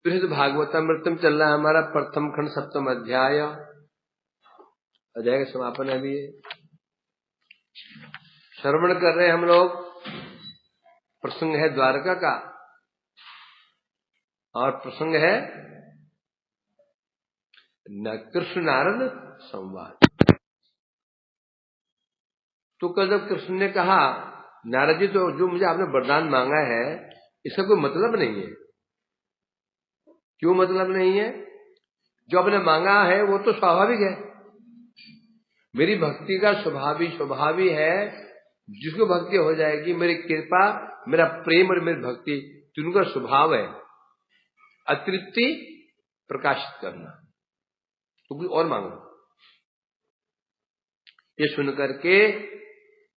बृहद भागवतामृतम चल रहा है हमारा प्रथम खंड 7वां अध्याय। अध्याय का समापन है अभी श्रवण कर रहे हैं हम लोग। प्रसंग है द्वारका का और प्रसंग है कृष्ण नारद संवाद। तो कल जब कृष्ण ने कहा नारद जी तो जो मुझे आपने वरदान मांगा है इसका कोई मतलब नहीं है। क्यों मतलब नहीं है? जो आपने मांगा है वो तो स्वाभाविक है। मेरी भक्ति का स्वभाव ही है। जिसको भक्ति हो जाएगी, मेरी कृपा, मेरा प्रेम और मेरी भक्ति तीनों का स्वभाव है अतृप्ति प्रकाशित करना। तो कुछ और मांगो। ये सुन करके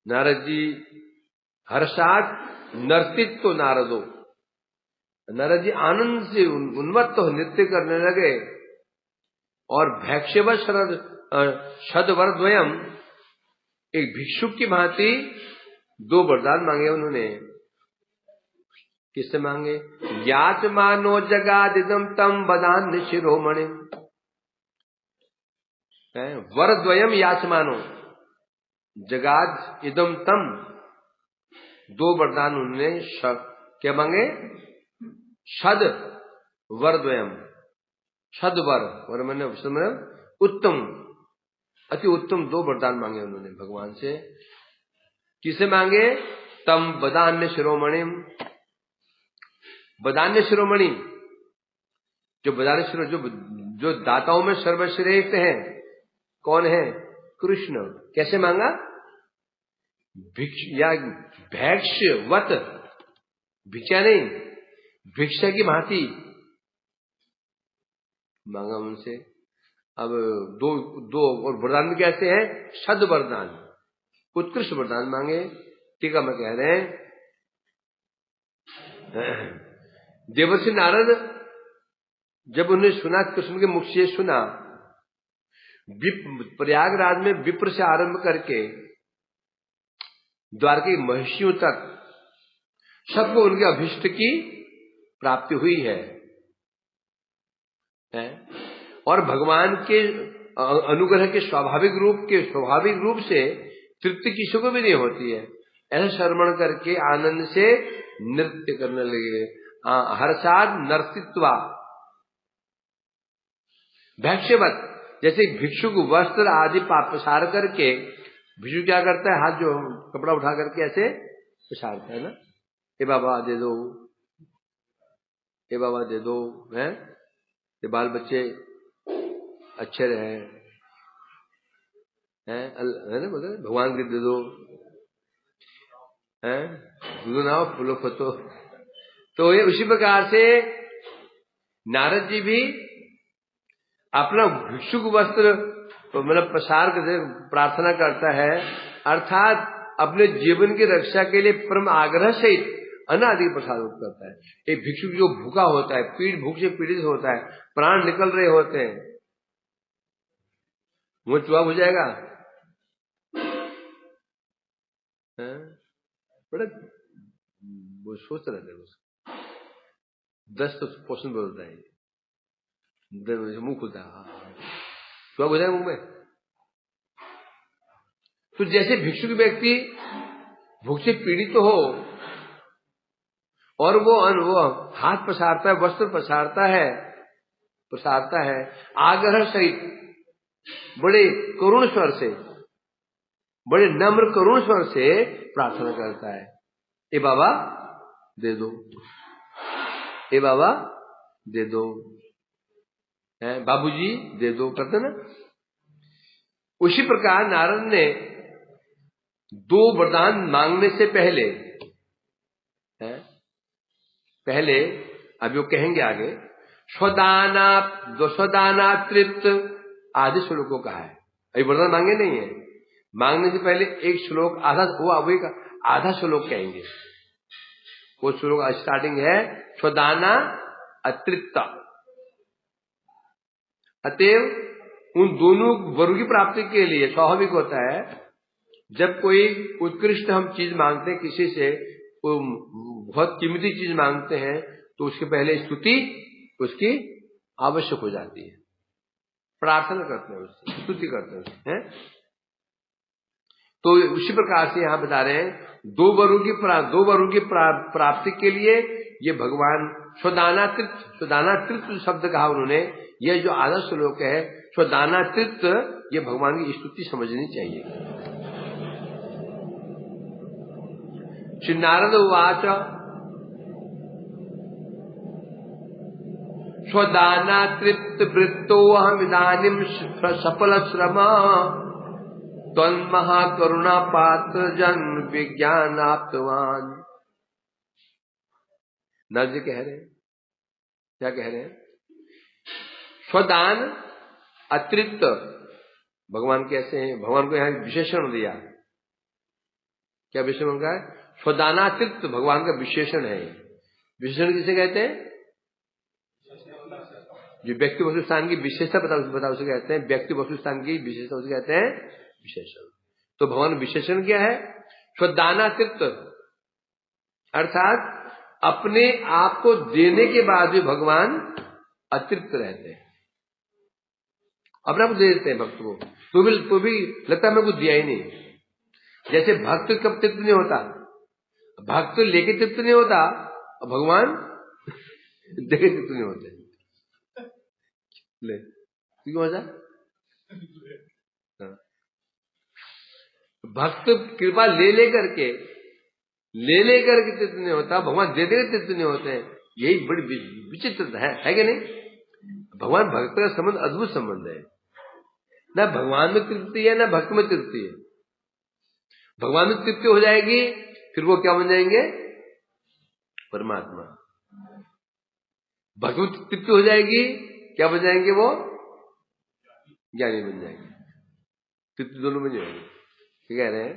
नारद जी हर्षात नर्तित्व नारदो, नारद जी आनंद से उन्मत्त हो नृत्य करने लगे और भैक्ष्यव शतवरद्वयम्, एक भिक्षुक की भांति दो वरदान मांगे उन्होंने। किससे मांगे? याचमानो जगादिदं तम वदान्य शिरोमणि। वरद्वयम् याचमानो जगाद इदम तम, दो वरदान उन्होंने क्या मांगे? शद वरद्वयम्, शद वर मैंने उत्तम, अति उत्तम दो वरदान मांगे उन्होंने भगवान से। किसे मांगे? तम वदान्य शिरोमणि, वदान्य शिरोमणि, जो वदान्य शिरो जो दाताओं में सर्वश्रेष्ठ हैं कौन है? कृष्ण। कैसे मांगा? भैक्ष्यवत, भिक्षा नहीं, भिक्षा की भांति मांगा उनसे। अब दो और वरदान कैसे हैं? शद वरदान, उत्कृष्ट वरदान मांगे। टीका में कह रहे हैं देवर्षि नारद जब उन्हें सुना, कृष्ण के मुख से सुना, प्रयागराज में विप्र से आरंभ करके द्वारका महिषियों तक सबको उनके अभिष्ट की प्राप्ति हुई है। और भगवान के अनुग्रह के स्वाभाविक रूप से तृप्ति किसी को भी नहीं होती है। ऐसा श्रवण करके आनंद से नृत्य करने लगे। हर्षाद नर्तित्वा भैक्ष्यवत, जैसे भिक्षुक वस्त्र आदि पसार करके, भिक्षु क्या करता है? हाथ जो कपड़ा उठा करके ऐसे पसारता है ना, ए बाबा दे दो, ए बाबा दे दो, है ये बाल बच्चे अच्छे रहे, है ना, बोलते भगवान के दे दो, है दूध नाओ फूलो फतो। तो ये उसी प्रकार से नारद जी भी अपना भिक्षुक वस्त्र मतलब प्रसार करके प्रार्थना करता है, अर्थात अपने जीवन की रक्षा के लिए परम आग्रह से अनादि प्रसाद करता है। एक भिक्षुक जो भूखा होता है, भूख से पीड़ित होता है, प्राण निकल रहे होते हैं, वो चुआब हो जाएगा। बड़ा वो सोच रहे थे उसको 10 तो पोषण बोलता है, मुंह खुलता है, चुआब हो जाएगा मुंह में। तो जैसे भिक्षुक व्यक्ति भूख से पीड़ित हो और वो हाथ पसारता है, वस्त्र पसारता है आग्रह सहित, बड़े करुण स्वर से, बड़े नम्र करुण स्वर से प्रार्थना करता है, ए बाबा दे दो, ए बाबा दे दो, बाबूजी दे दो, करते ना। उसी प्रकार नारद ने दो वरदान मांगने से पहले अभी वो कहेंगे आगे, स्वदाना तृप्त आदि श्लोकों का है। अभी वरदान मांगे नहीं है, मांगने से पहले एक श्लोक आधा श्लोक कहेंगे। वो श्लोक स्टार्टिंग है स्वदाना अतृप्त। अतएव उन दोनों वर्ग की प्राप्ति के लिए स्वाभाविक होता है, जब कोई उत्कृष्ट हम चीज मांगते हैं किसी से, वो बहुत कीमती चीज मांगते हैं, तो उसके पहले स्तुति उसकी आवश्यक हो जाती है, प्रार्थना करते हैं उससे, स्तुति करते हैं उससे, हैं? तो उसी प्रकार से यहां बता रहे हैं दो वरों की प्राप्ति के लिए ये भगवान स्वदानातृत्व शब्द कहा उन्होंने। यह जो आधा श्लोक है स्वदानातृत्व, ये भगवान की स्तुति समझनी चाहिए। श्री नारद उवाच स्वदानातृप्त वृत्तो अहमिदानीं सफल श्रम त्वन्महाकरुणा पात्र जन्म विज्ञानाप्तवान। नर्ज कह रहे हैं, क्या कह रहे हैं? स्वदान अतिरिक्त भगवान कैसे हैं? भगवान को यहां विशेषण दिया, क्या विशेषण का है? स्वदानातिरिक्त भगवान का विशेषण है। विशेषण किसे कहते हैं? जो व्यक्ति वस्तु स्थान की विशेषता बता उसे कहते हैं व्यक्ति वस्तु स्थान की विशेषता, उसे कहते हैं विशेषण। तो भगवान विशेषण क्या है? स्वदानातिरिक्त, अर्थात अपने आप को देने के बाद भी भगवान अतिरिक्त रहते हैं, अपने आप को दे देते हैं भक्त को, तो भी लगता है मैं कुछ दिया ही नहीं। जैसे भक्त कब तृप्त नहीं होता, भक्त लेके तृप्त नहीं होता, भगवान देखे तृप्त नहीं होते। ले क्यों होता? भक्त कृपा ले लेकर के तृप्त नहीं होता, भगवान दे देकर तृप्त नहीं होते हैं। यही बड़ी विचित्रता है कि नहीं? भगवान भक्त का संबंध अद्भुत संबंध है। ना भगवान में तृप्ति है ना भक्त में तृप्ति है। भगवान में तृप्ति हो जाएगी फिर वो क्या बन जाएंगे? परमात्मा। भक्त में तृप्ति हो जाएगी क्या बन जाएंगे? वो ज्ञानी बन जाएंगे। तृप्ति दोनों में जाएंगे। क्या कह रहे हैं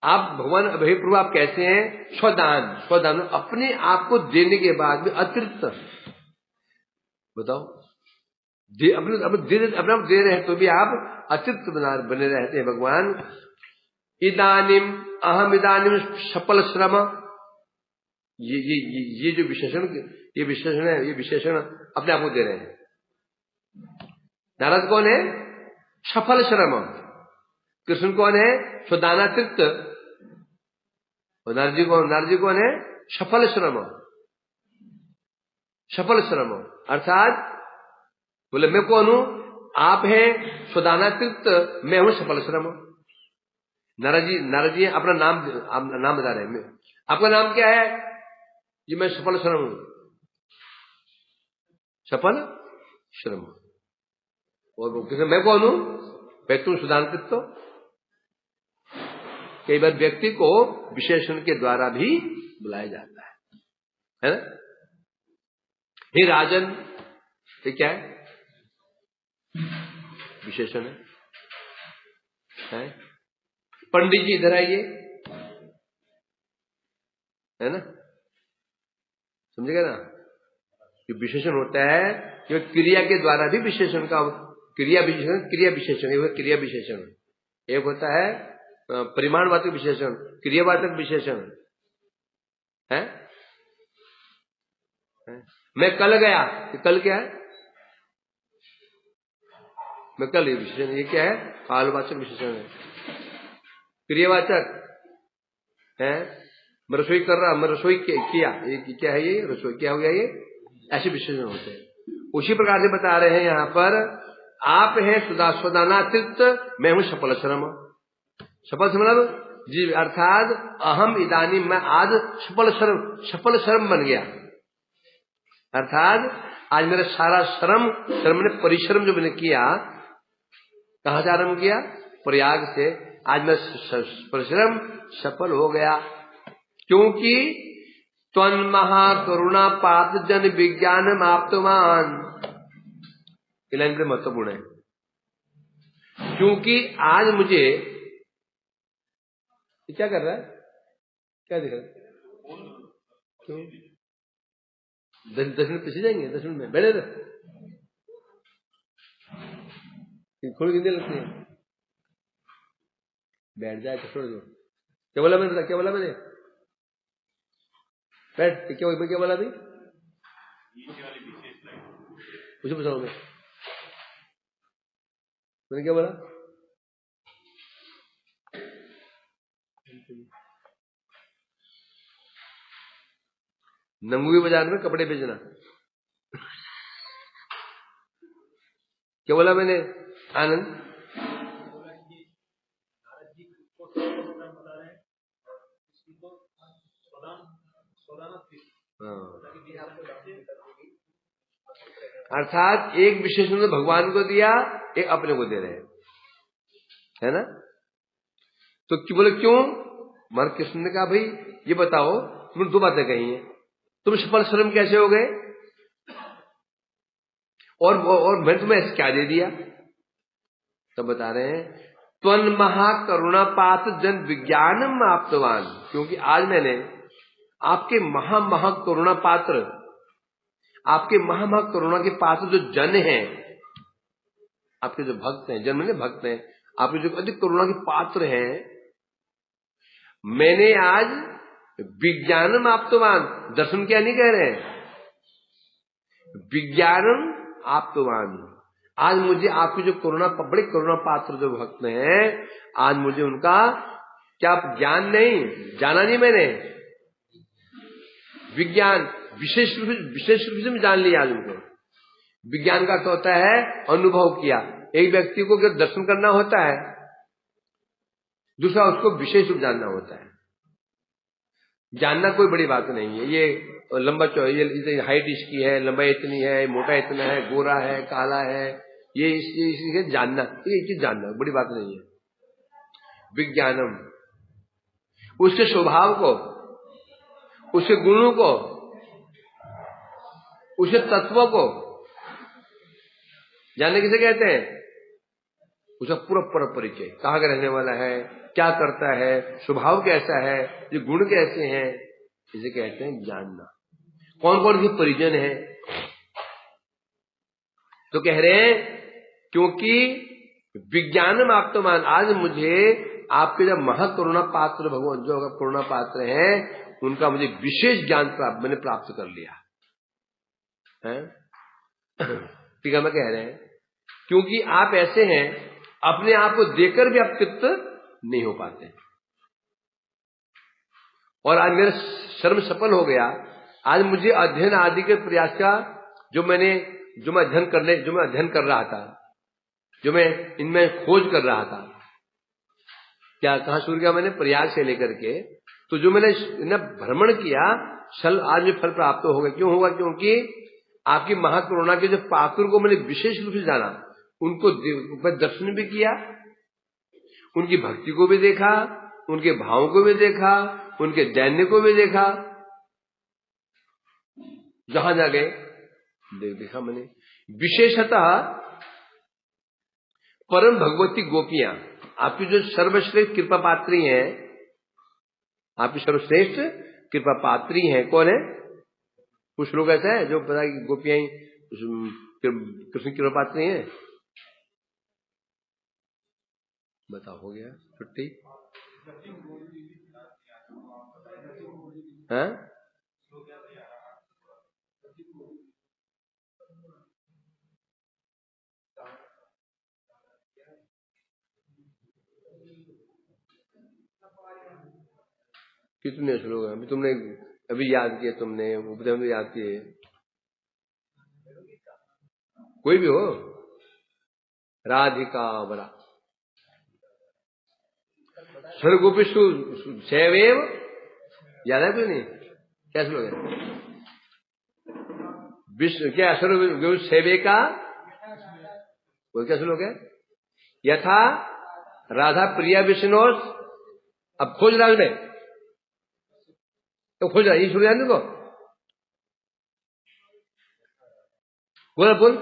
आप? भगवान अभय प्रभु आप कैसे हैं? स्वदान अपने आप को देने के बाद भी अतिरिक्त, बताओ अपने आप दे रहे हैं तो भी आप अतिरिक्त बने रहते हैं भगवान। इदानीम अहम इदानीम सफल श्रम, ये जो विशेषण है, ये विशेषण अपने आप को दे रहे हैं। नारद कौन है? सफल श्रम। कृष्ण कौन है? स्वदानातिरिक्त। और नारद कौन है? सफल श्रम। अर्थात बोले मैं कौन हूं? आप हैं स्वदानातिरिक्त, मैं हूं सफल श्रम। नारद जी अपना नाम बता रहे हैं। आपका नाम क्या है? जी मैं सफल श्रम हूं। सफल श्रम। और मैं कौन हूं? तुम स्वदानातिरिक्त हो। कई बार व्यक्ति को विशेषण के द्वारा भी बुलाया जाता है ना? हे राजन, ये क्या है? विशेषण है। पंडित जी इधर आइए, है ना? समझेगा ना? जो विशेषण होता है जो क्रिया के द्वारा भी विशेषण का क्रिया विशेषण एक होता है परिमाणवाचक विशेषण, क्रियावाचक विशेषण है। मैं कल गया, कल क्या है? मैं कल, ये विशेषण, ये क्या है? कालवाचक विशेषण है। क्रियावाचक है मैं रसोई कर रहा, मैं रसोई किया, ये क्या है? ये रसोई क्या हो गया? ये ऐसे विशेषण होते हैं। उसी प्रकार से बता रहे हैं यहाँ पर आप हैं स्वदानातिरिक्त, मैं हूं सफल श्रम। सफल श्रम जी अर्थात अहम इदानी, मैं आज सफल श्रम बन गया। अर्थात आज मेरा सारा श्रम ने परिश्रम जो मैंने किया, कहां से आरंभ किया? प्रयाग से। आज मैं परिश्रम सफल हो गया, क्योंकि त्वन्महाकरुणा पात्र जन विज्ञान आप्तवान। लाइन बड़े महत्वपूर्ण है, क्योंकि आज मुझे क्या कर रहा है? क्या दिख रहा है? क्यों 10 मिनट पीछे जाएंगे? 10 मिनट में बैठे रहे, थोड़ी गिनती लगती है। बैठ जाए तो छोड़ दो। क्या बोला मैंने? क्या बोला मैंने? बैठ। क्या बोला अभी? उसे बताओ मैंने क्या बोला? नंगू के बाजार में कपड़े बेचना। क्या बोला मैंने आनंद? अर्थात एक विशेष उन्होंने भगवान को दिया, एक अपने को दे रहे हैं, है ना? तो क्यों बोले क्यों? मर कृष्ण ने कहा भाई ये बताओ, तुमने दो बातें कही हैं, तुम सफल श्रम कैसे हो गए और मैंने तुम्हें ऐसे क्या दे दिया? तो बता रहे हैं त्वन महाकरुणा पात्र जन विज्ञानम आप्तवान, क्योंकि आज मैंने आपके महाकरुणा पात्र, आपके महाकरुणा के पात्र जो जन हैं, आपके जो भक्त हैं, जन मैंने भक्त हैं, आपके जो अधिक करुणा के पात्र हैं, मैंने आज विज्ञानम आप्तवान, दर्शन क्या नहीं कह रहे हैं, विज्ञानम आप्तवान, आज मुझे आपकी जो करुणा, बड़े करुणा पात्र जो भक्त हैं, आज मुझे उनका क्या ज्ञान नहीं, जाना नहीं मैंने, विज्ञान विशेष रूप से मैं जान लिया आज उनको। विज्ञान का क्या होता है? अनुभव किया। एक व्यक्ति को अगर दर्शन करना होता है, दूसरा उसको विशेष रूप जानना होता है। जानना कोई बड़ी बात नहीं है, ये लंबा चौड़ा, ये हाइट इसकी है, लंबाई इतनी है, मोटा इतना है, गोरा है, काला है, ये इसके जानना, ये चीज जानना बड़ी बात नहीं है। विज्ञानम, उसके स्वभाव को, उसके गुणों को, उसके तत्वों को जानने किसे कहते हैं? उसका पूरा परिचय, कहाँ का रहने वाला है, क्या करता है, स्वभाव कैसा है, ये गुण कैसे हैं, इसे कहते हैं जानना। कौन कौन के परिजन है? तो कह रहे हैं क्योंकि विज्ञानम आप्तवान, आज मुझे आपके जब महाकरुणा पात्र भगवान जो करुणा पात्र हैं, उनका मुझे विशेष ज्ञान मैंने प्राप्त कर लिया है। ठीक है, मैं कह रहे हैं क्योंकि आप ऐसे हैं, अपने आप को देकर भी आप तृप्त नहीं हो पाते, और आज मेरा श्रम सफल हो गया। आज मुझे अध्ययन आदि के प्रयास का जो मैं अध्ययन कर रहा था, जो मैं इनमें खोज कर रहा था, क्या कहां शुरू किया मैंने? प्रयास से लेकर के, तो जो मैंने भ्रमण किया, आज में फल प्राप्त होगा। क्यों होगा? क्योंकि आपकी महाकरुणा के जो पात्र को मैंने विशेष रूप से जाना, उनको दर्शन भी किया, उनकी भक्ति को भी देखा, उनके भाव को भी देखा, उनके दैन्य को भी देखा, जहां जा गए देखा मैंने। विशेषतः परम भगवती गोपियां, आपकी जो सर्वश्रेष्ठ कृपा पात्री हैं, आपकी सर्वश्रेष्ठ कृपा पात्री हैं, कौन है? कुछ लोग ऐसा है जो पता है कि गोपियां कृष्ण कृपा पात्री हैं। बताओ, हो गया छुट्टी? हाँ, कितने श्लोक हैं? अभी तुमने अभी याद किए, तुमने उपदेश में याद किए, कोई भी हो, राधिका बड़ा सर्वगोपिषु शैवेव, याद है कोई नहीं? क्या श्लोक है? विश्व क्या सर्व शैवे का, वो क्या श्लोक है? यथा राधा प्रिया विष्णोस, अब खोज रहा है, तो खोज रहा, ये शुरू जानने को बोल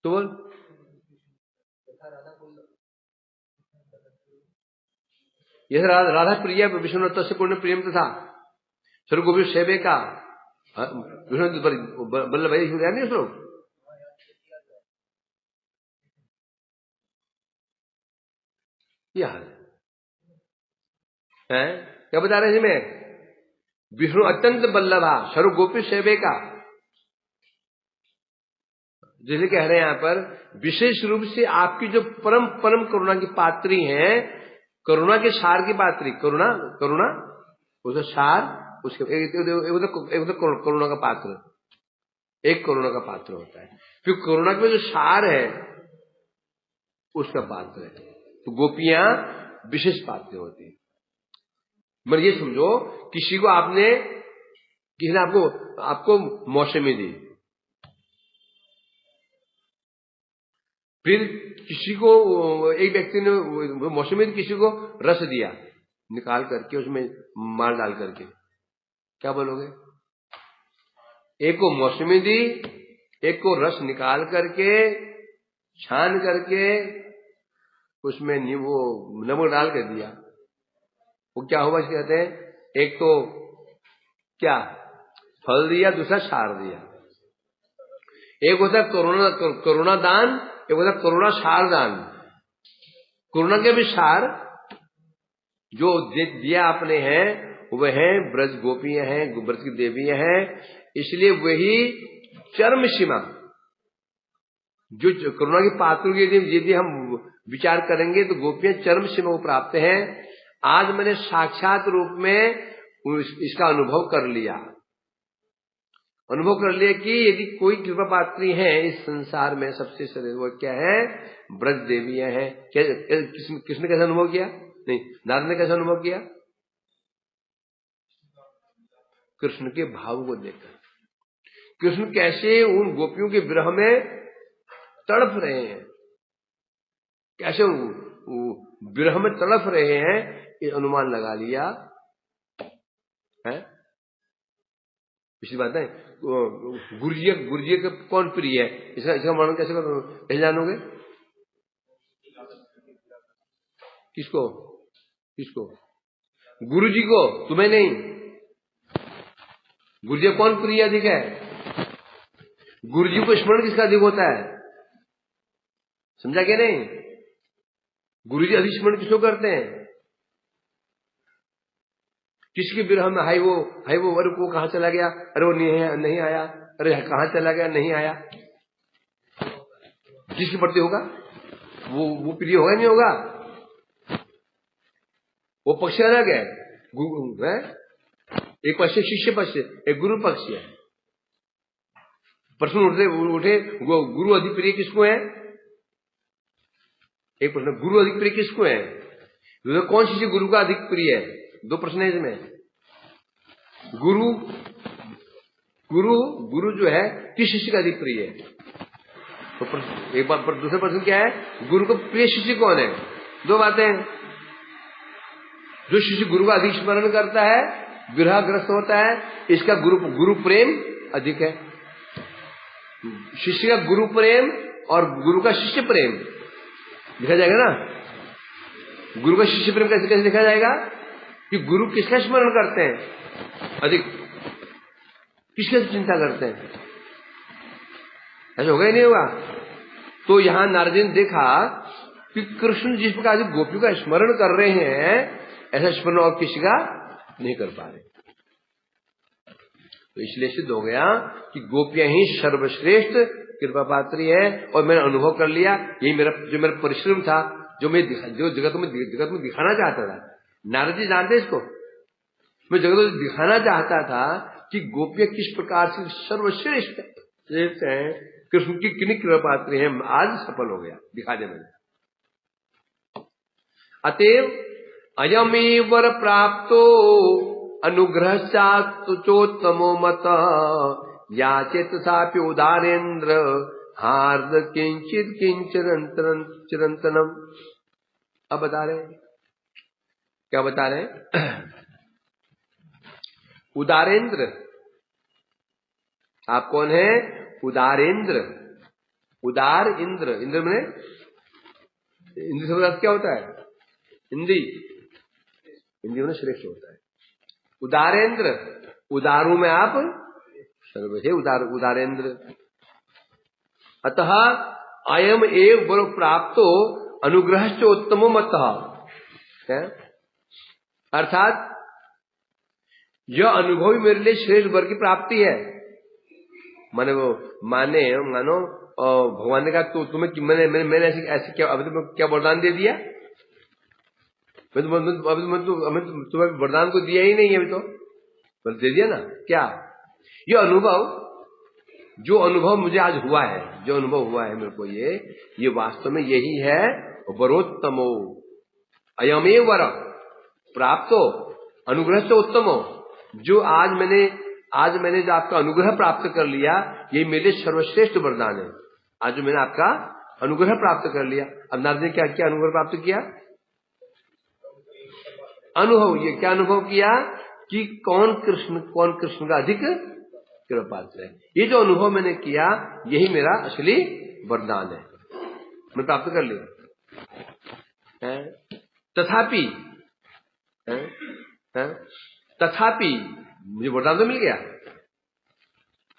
तो बोल। यह राधा प्रिया विष्णु तस्य पूर्ण प्रियम तथा सर्वगोपी सेवे का विष्णु बल्लभ भाई शुरू जानने श्लोक याद है? क्या बता रहे हैं? मैं विष्णु अत्यंत बल्लभा सर्वगोपी सेवे का, जैसे कह रहे हैं यहाँ पर, विशेष रूप से आपकी जो परम परम करुणा की पात्री हैं, करुणा के सार की पात्री, करुणा करुणा उसका सार, उसके एक करुणा का पात्र, एक करुणा का पात्र होता है, फिर करुणा का जो सार है उसका पात्र है। तो गोपियां विशेष पात्र होती है। मतलब ये समझो, किसी को किसी ने आपको मौसमी दी, फिर किसी को, एक व्यक्ति ने मौसमी दी, किसी को रस दिया निकाल करके, उसमें माल डाल करके, क्या बोलोगे? एक को मौसमी दी, एक को रस निकाल करके छान करके उसमें वो नमक डाल कर दिया, वो क्या होगा? कहते हैं, एक तो क्या फल दिया, दूसरा सार दिया। एक होता है करुणा दान, एक होता है करुणा सार दान। करुणा के भी सार जो दिया आपने हैं वह है ब्रज गोपियां हैं, ब्रज की देवियां हैं, इसलिए वही चरम सीमा, जो करुणा की पात्रों की यदि हम विचार करेंगे तो गोपियां चरम सीमा को प्राप्त हैं। आज मैंने साक्षात रूप में इसका अनुभव कर लिया कि यदि कोई कृपा पात्री है इस संसार में सबसे श्रेष्ठ, वो क्या है? ब्रज देवियां हैं। किसने कैसा अनुभव किया? नहीं, नारद ने कैसा अनुभव किया? कृष्ण के भाव को देखकर, कृष्ण कैसे उन गोपियों के विरह में तड़प रहे हैं, कैसे विरह में तड़प रहे हैं, ये अनुमान लगा लिया है। पिछली बात है, गुरुजी का कौन प्रिय है, इसका वर्णन कैसे जानोगे? किसको? गुरुजी को, तुम्हें नहीं। गुरुजी कौन प्रिय अधिक है? गुरुजी को स्मरण किसका अधिक होता है? समझा क्या नहीं? गुरुजी अधिक स्मरण किसको करते हैं? किसके विरह में हाय वो अरे वो कहां चला गया, अरे वो नहीं आया, अरे कहां चला गया, नहीं आया। जिसके प्रति होगा वो प्रिय होगा नहीं होगा? वो पक्ष अलग है, एक पक्ष शिष्य पक्ष, एक गुरु पक्ष है। प्रश्न उठे गुरु अधिक प्रिय किसको है? एक प्रश्न, गुरु अधिक प्रिय किसको है? कौन शिष्य गुरु का अधिक प्रिय है? दो प्रश्न है इसमें। गुरु जो है किस शिष्य का अधिक प्रिय है? तो एक बार पर दूसरा प्रश्न क्या है? गुरु को प्रिय शिष्य कौन है? दो बातें हैं। जो शिष्य गुरु का अधिक स्मरण करता है, विरहग्रस्त होता है, इसका गुरु प्रेम अधिक है। शिष्य का गुरु प्रेम और गुरु का शिष्य प्रेम लिखा जाएगा ना। गुरु का शिष्य प्रेम कैसे लिखा जाएगा? कि गुरु किसका स्मरण करते हैं अधिक, किसकी चिंता करते हैं? ऐसा होगा ही नहीं होगा। तो यहां नारद जी ने देखा कि कृष्ण जिस प्रकार से गोपियों का स्मरण कर रहे हैं, ऐसा स्मरण और किसी का नहीं कर पा रहे। तो इसलिए सिद्ध हो गया कि गोपियां ही सर्वश्रेष्ठ कृपा पात्री है। और मैंने अनुभव कर लिया, यही मेरा परिश्रम था, जो जगत में दिखाना चाहता था। नारद जी जानते इसको, मैं जगत में दिखाना चाहता था कि गोपियां किस प्रकार से सर्वश्रेष्ठ है, कृष्ण की कितनी कृपा पात्री है। आज सफल हो गया दिखा दे मैंने। अतएव अयमेवर प्राप्तो अनुग्रह चोत्तमो मत याचेत सापि उदारेन्द्र हार्द किंचित चिरंतनम। अब बता रहे हैं, क्या बता रहे हैं? उदारेंद्र, आप कौन है? उदारेंद्र, उदार इंद्र, इंद्र में इंद्र शब्द क्या होता है? हिंदी में श्रेष्ठ होता है। उदारेंद्र, उदारू में आप सर्वसे उदारेंद्र। अतः अयम एव वर प्राप्तो अनुग्रह उत्तमो मत, अर्थात यह अनुभव मेरे लिए श्रेष्ठ वर की प्राप्ति है। मानो भगवान ने कहा तो तुम्हें मैंने ऐसे क्या अभी तुम्हें क्या वरदान दे दिया? तुम्हें वरदान को दिया ही नहीं अभी तो, दे दिया ना। क्या ये अनुभव, जो अनुभव मुझे आज हुआ है, जो अनुभव हुआ है मेरे को, ये वास्तव में यही है वरोत्तमो अयमेव वर प्राप्तो अनुग्रह से उत्तमो। जो आज मैंने जो आपका अनुग्रह प्राप्त कर लिया, ये मेरे सर्वश्रेष्ठ वरदान है। आज जो मैंने आपका अनुग्रह प्राप्त कर लिया। अब नारद ने क्या क्या अनुग्रह प्राप्त किया? अनुभव। ये क्या अनुभव किया कि कौन कृष्ण का अधिक कृपापात्र है। ये जो अनुभव मैंने किया, यही मेरा असली वरदान है, मैं प्राप्त कर लिया। तथापि मुझे वरदान तो मिल गया।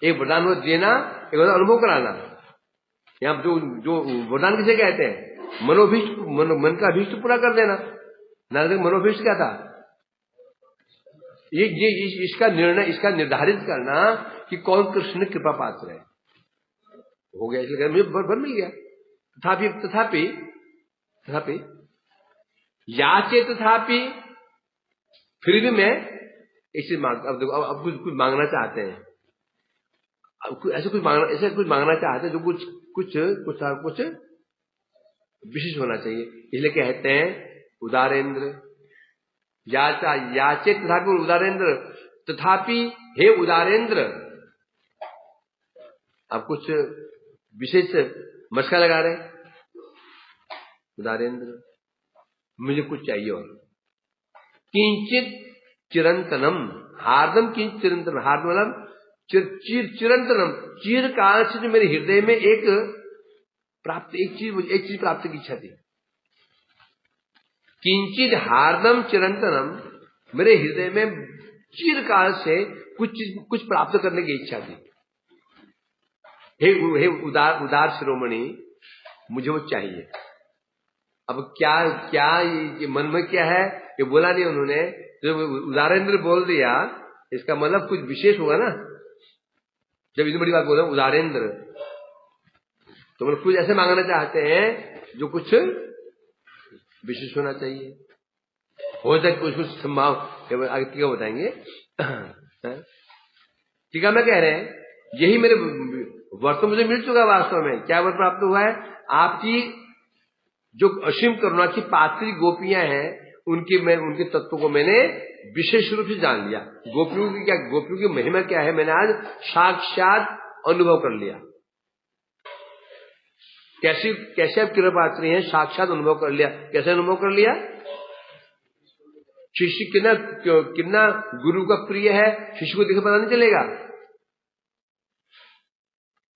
एक वरदान को देना, एक वरदान अनुभव कराना। यहाँ जो वरदान किसे कहते हैं? मन का अभीष्ट पूरा कर देना। नारद का मनोभीष्ट क्या था? ये इसका निर्णय, इसका निर्धारित करना कि कौन कृष्ण कृपा पात्र है, हो गया। इसलिए मुझे भर मिल गया। तथापि याचे तथापि, फिर भी मैं इसे अब कुछ मांगना चाहते हैं। ऐसे कुछ मांगना चाहते हैं जो कुछ विशेष होना चाहिए। इसलिए कहते हैं उदारेंद्र। याचे तथापि उदारेंद्र, तथापि हे उदारेंद्र। आप कुछ विशेष मस्का लगा रहे हैं। उदारेंद्र, मुझे कुछ चाहिए और। किंचित चिरंतनम हार्दम, किंचित चिरंतनम, हार्द मतलब चिरंतनम, चिरकाल से जो मेरे हृदय में एक चीज प्राप्त की इच्छा थी। किंचित हार्दम चिरंतनम, मेरे हृदय में चिरकाल से कुछ प्राप्त करने की इच्छा थी। हे उदार शिरोमणि, मुझे वो चाहिए। अब क्या ये मन में क्या है, ये बोला नहीं उन्होंने। जब उदारेंद्र बोल दिया, इसका मतलब कुछ विशेष हुआ ना। जब इतनी बड़ी बात बोला उदारेंद्र, तो मतलब कुछ ऐसे मांगना चाहते हैं जो कुछ विशेष होना चाहिए। हो जाए कुछ संभाव, आगे टीका बताएंगे। टीका में कह रहे हैं, यही मेरे वर्ष मुझे मिल चुका। वास्तव में क्या वर्ष प्राप्त हुआ है? आपकी जो असीम करुणा की पात्री गोपियां हैं, उनके तत्व को मैंने विशेष रूप से जान लिया। गोपियों की महिमा क्या है, मैंने आज साक्षात अनुभव कर लिया। कैसे आप कृपा पात्री हैं, साक्षात अनुभव कर लिया। कैसे अनुभव कर लिया? शिष्य कितना गुरु का प्रिय है, शिष्य को देखे पता नहीं चलेगा।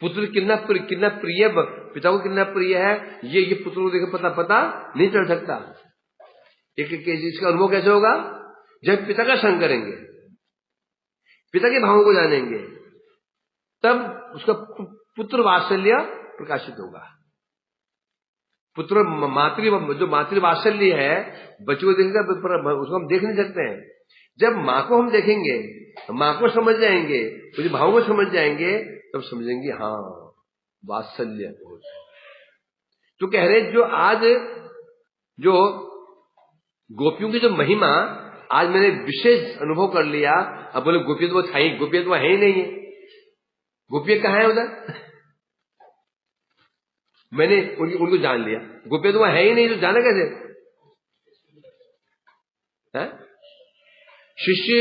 पुत्र कितना प्रिय, पिता को कितना प्रिय है, ये पुत्र को देखे पता नहीं चल सकता। इसका अनुभव कैसे होगा? जब पिता का संग करेंगे, पिता के भावों को जानेंगे, तब उसका पुत्र वात्सल्य प्रकाशित होगा। पुत्र जो मातृ वात्सल्य है, बच्चों को देखेगा, उसको हम देख नहीं सकते हैं। जब माँ को हम देखेंगे, माँ को समझ जाएंगे, उसके भाव को समझ जाएंगे, तब समझेंगे हाँ वात्सल्य। तो कह रहे जो आज जो गोपियों की जो महिमा आज मैंने विशेष अनुभव कर लिया। अब बोले गोपियां तो है ही नहीं है। गोपियां कहाँ है उधर? मैंने उनको जान लिया। गोपियां तो है ही नहीं, तो जाना कैसे? है? शिष्य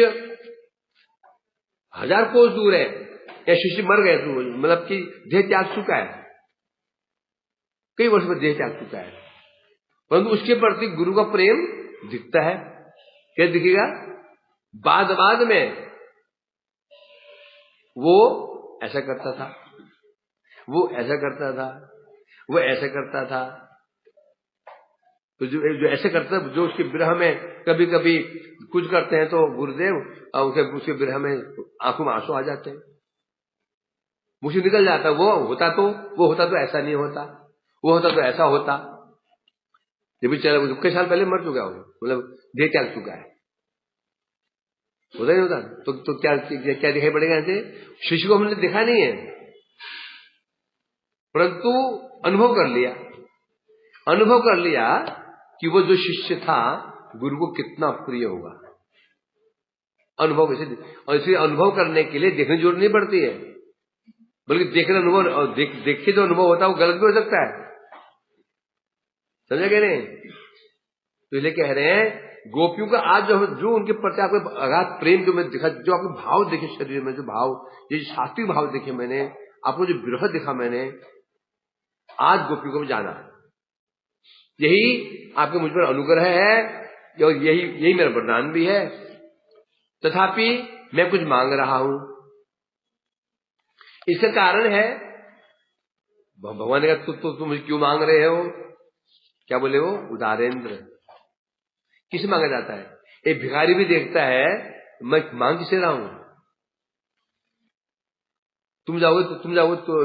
1000 कोस दूर है, या शिष्य मर गए तो मतलब कि देह त्याग चुका है, कई वर्ष में देह त्याग चुका है, परंतु उसके प्रति गुरु का प्रेम दिखता है। क्या दिखेगा? बाद में वो ऐसा करता था, वो ऐसा करता था, वो ऐसा करता था। तो जो ऐसे करता है, जो उसके विरह में कभी कभी कुछ करते हैं, तो गुरुदेव उसके विरह में आंखों में आंसू आ जाते हैं, मुझे निकल जाता। वो होता तो ऐसा नहीं होता, वो होता तो ऐसा होता। ये भी चला कई साल पहले मर चुका हो, मतलब देह त्याग चुका है, होता नहीं होता। तो क्या दिखाई पड़ेगा? ऐसे शिष्य को हमने देखा नहीं है, परंतु अनुभव कर लिया कि वो जो शिष्य था गुरु को कितना प्रिय होगा। अनुभव और इसे अनुभव करने के लिए देखने की जरूरत नहीं पड़ती है, बल्कि देखने अनुभव देख के जो अनुभव होता है वो गलत भी हो सकता है। समझे कह रहे हैं? तो इसलिए कह रहे हैं गोपियों का आज जो उनके प्रति आपको अगाध प्रेम जो मैं दिखा, जो आपको भाव देखे शरीर में, जो भाव, ये शास्त्रीय भाव देखे मैंने, आपको जो विरह दिखा मैंने, आज गोपियों को जाना, यही आपके मुझ पर अनुग्रह है और यही मेरा वरदान भी है। तथापि मैं कुछ मांग रहा हूं। इसका कारण है भगवान ने कहा तुम मुझे क्यों मांग रहे हो? क्या बोले वो? उदारेंद्र। किसे मांगा जाता है? एक भिखारी भी देखता है मैं मांग किसे रहा हूं। तुम जाओगे तो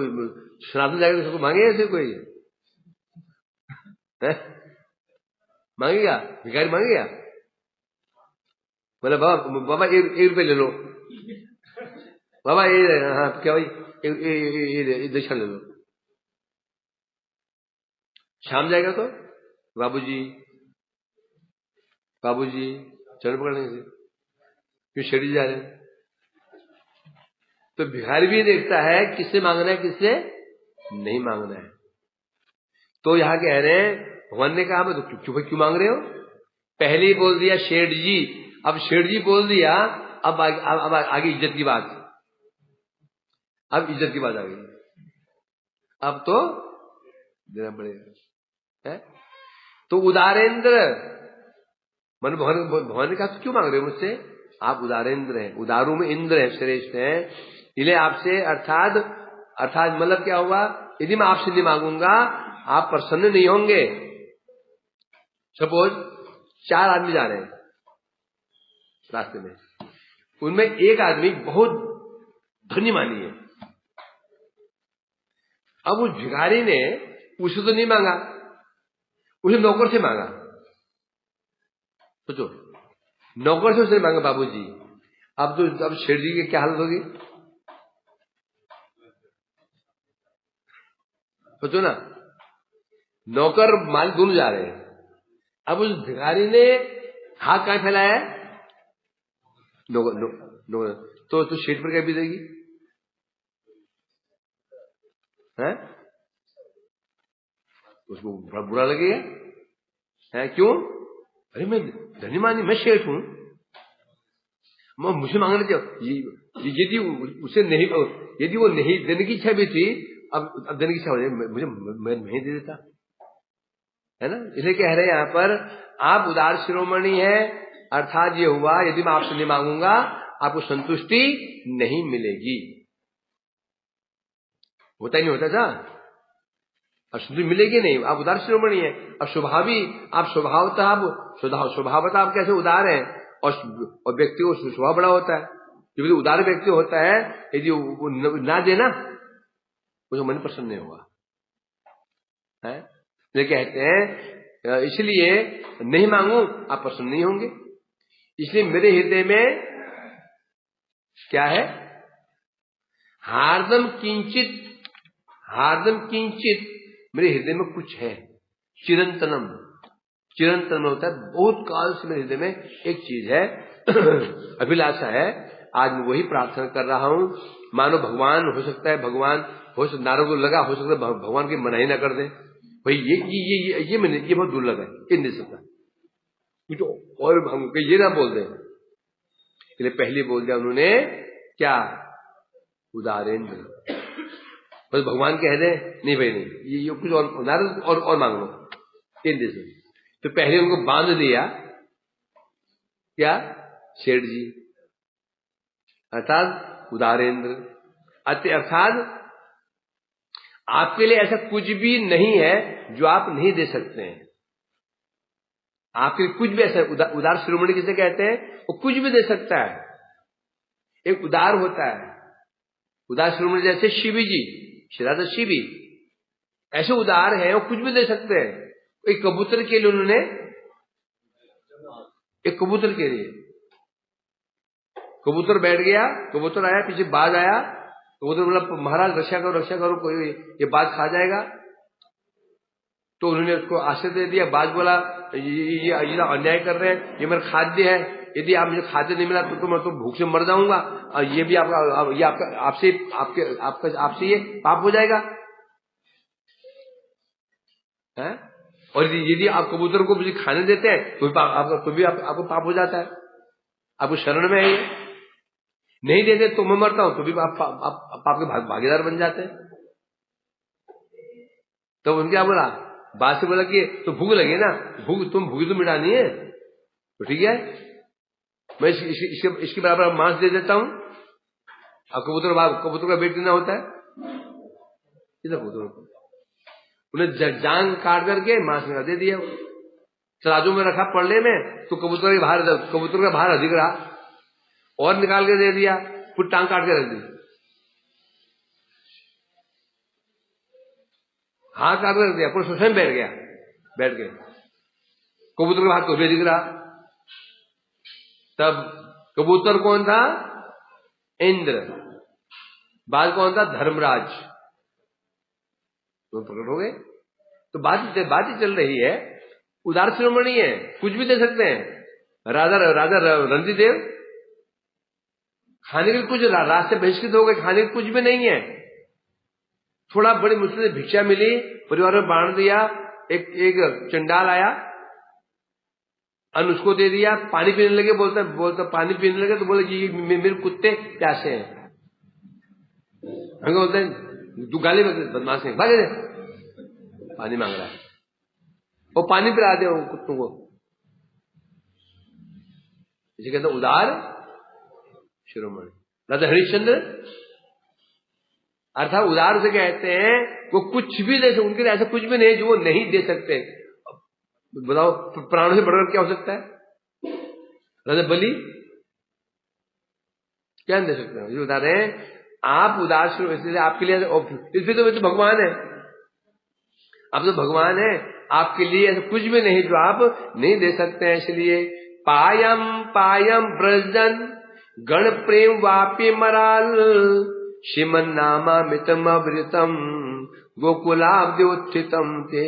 सनातन जाएगा तो मांगे ऐसे कोई है? मांगेगा? भिखारी मांगेगा? बोले बाबा 1 रुपये ले लो, बाबा ये, हाँ क्या भाई, ये दक्षिणा ले लो। शाम जाएगा तो बाबूजी चरण पकड़ने से क्यों शेडी जा रहे हैं? तो भिखारी भी देखता है किससे मांगना है, किससे नहीं मांगना है। तो यहां कह रहे हैं भगवान ने कहा तो क्यों मांग रहे हो? पहले ही बोल दिया शेठ जी, अब शेठ जी बोल दिया, अब आगे इज्जत की बात, अब इज्जत की बात आ गई, अब तो देना पड़ेगा है? तो उदारेंद्र मन भगवान ने कहा तो क्यों मांग रहे हो मुझसे? आप उदारेंद्र हैं, उदारू में इंद्र है, श्रेष्ठ है। इसलिए आपसे अर्थात मतलब क्या हुआ? यदि मैं आपसे नहीं मांगूंगा आप प्रसन्न नहीं होंगे। सपोज 4 आदमी जा रहे हैं रास्ते में, उनमें एक आदमी बहुत धनी मानी है। अब उस भिखारी ने उसे तो नहीं मांगा, उसे नौकर से मांगा। सोचो, नौकर से उसने मांगा बाबूजी। अब शेठ जी की क्या हालत होगी? सोचो ना, नौकर मालिक दोनों जा रहे हैं। अब उस भिखारी ने हाथ कहां फैलाया है? तो शेठ पर क्या बीतेगी? है उसको बड़ा बुरा लगेगा है? क्यों? अरे मैं धनी मानी, मैं शेठ हूं, मुझे मांगने चाहिए। यदि उसे नहीं, यदि वो नहीं देने की इच्छा भी थी, अब देने की इच्छा हो जाए, मुझे मैं नहीं दे देता, है ना? इसलिए कह रहे हैं यहां पर आप उदार शिरोमणि है, अर्थात ये हुआ यदि मैं आपसे नहीं मांगूंगा आपको संतुष्टि नहीं मिलेगी। होता ही नहीं होता था, अब संतुष्टि मिलेगी नहीं, आप उदार शिरोमणि है। अब स्वभावतः आप कैसे उदार हैं, और व्यक्ति को स्वभाव बड़ा होता है। यदि उदार व्यक्ति होता है, यदि वो ना देना मुझे मन प्रसन्न नहीं होगा है? ये कहते हैं इसलिए नहीं मांगू आप प्रसन्न नहीं होंगे। इसलिए मेरे हृदय में क्या है? हार्दम किंचित मेरे हृदय में कुछ है। चिरंतनम होता है, बहुत काल से मेरे हृदय में एक चीज है, अभिलाषा है। आज मैं वही प्रार्थना कर रहा हूं। मानो भगवान हो सकता है, नारद को लगा हो सकता है भगवान की मनाही ना कर दे भाई, ये बहुत दुर्लभ है, इन नहीं सकता कुछ और हमको ये ना बोल दें। इसलिए पहले बोल दिया उन्होंने क्या? उदारेंद्र। बस भगवान कह दे नहीं भाई नहीं, ये कुछ और नारद और मांग लो, इन दे सकते। तो पहले उनको बांध दिया क्या? शेठ जी, अर्थात उदारेंद्र। अर्थात आपके लिए ऐसा कुछ भी नहीं है जो आप नहीं दे सकते हैं। आपके लिए कुछ भी ऐसा, उदार शिरोमणि किसे कहते हैं? वो कुछ भी दे सकता है। एक उदार होता है, उदार शिरोमणि जैसे शिवी जी, श्रीराधा शिवी ऐसे उदार हैं, वो कुछ भी दे सकते हैं। एक कबूतर के लिए उन्होंने, एक कबूतर के लिए कबूतर बैठ गया, कबूतर आया, पीछे बाज आया, तो उधर बोला महाराज रक्षा करो, कोई ये बाज खा जाएगा। तो उन्होंने उसको आश्रय दे दिया। बाज बोला ये अन्याय कर रहे हैं, ये मेरा खाद्य है, यदि आप मुझे खाद्य नहीं मिला तो मैं तो भूख से मर जाऊंगा, और ये भी आपसे ये पाप हो जाएगा है? और यदि आप कबूतर को मुझे खाने देते हैं तो भी आपको पाप हो जाता है, आपको शरण में है ये। नहीं देते तो मैं मरता हूं तो भी आप पाप के भागीदार बन जाते हैं। तो उनके क्या बोला, बात से बोला कि तो भूख लगी ना, भूख तो मिटानी है, तो ठीक है मैं इसके बराबर मांस दे देता हूं। अब कबूतर का वेट कितना होता है, कितना कबूतर को उन्हें जांग काट करके मांस में दे दिया, तराजू में रखा पड़ने में, तो कबूतर का भार अधिक रहा, और निकाल के दे दिया, फिर टांग काट के रख दी, हाथ काट के रख दिया, फिर स्वयं बैठ गए, कबूतर का भार तो भी अधिक रहा। तब कबूतर कौन था, इंद्र, बाज कौन था, धर्मराज, तो प्रकट हो गए। तो बात ही चल रही है, उदार शिरोमणि है, कुछ भी दे सकते हैं। राजा रणजीदेव खाने के कुछ रास्ते बहिष्कृत हो गए, खाने के कुछ भी नहीं है। थोड़ा बड़ी मुश्किल से भिक्षा मिली, परिवार में बांट दिया, एक चंडाल आया, अन्न उसको दे दिया, पानी पीने लगे, बोलता पानी पीने लगे तो बोले कि मेरे कुत्ते प्यासे हैं, हमें बोलते हैं तू गाली बदमाश है, भागे पानी मांग रहा है, वो पानी पिला दे कुत्तों को। इसे कहते उदार शिरोमणि। राजा हरिश्चंद्र अर्थात उदार से कहते हैं वो कुछ भी दे सकते, उनके लिए ऐसा कुछ भी नहीं जो वो नहीं दे सकते। बताओ प्राणों से बढ़कर क्या हो सकता है, राजा बलि क्या दे सकते हैं, बता रहे हैं आप उदार, इसलिए आपके लिए इसलिए तो वे तो भगवान है, आप तो भगवान है, आपके लिए ऐसा कुछ भी नहीं जो आप नहीं दे सकते हैं। इसलिए पायम ब्रजन गण प्रेम वापी मराल श्रीमन नामा मितम अवृतम गोकुलाब्दोत्थितम ते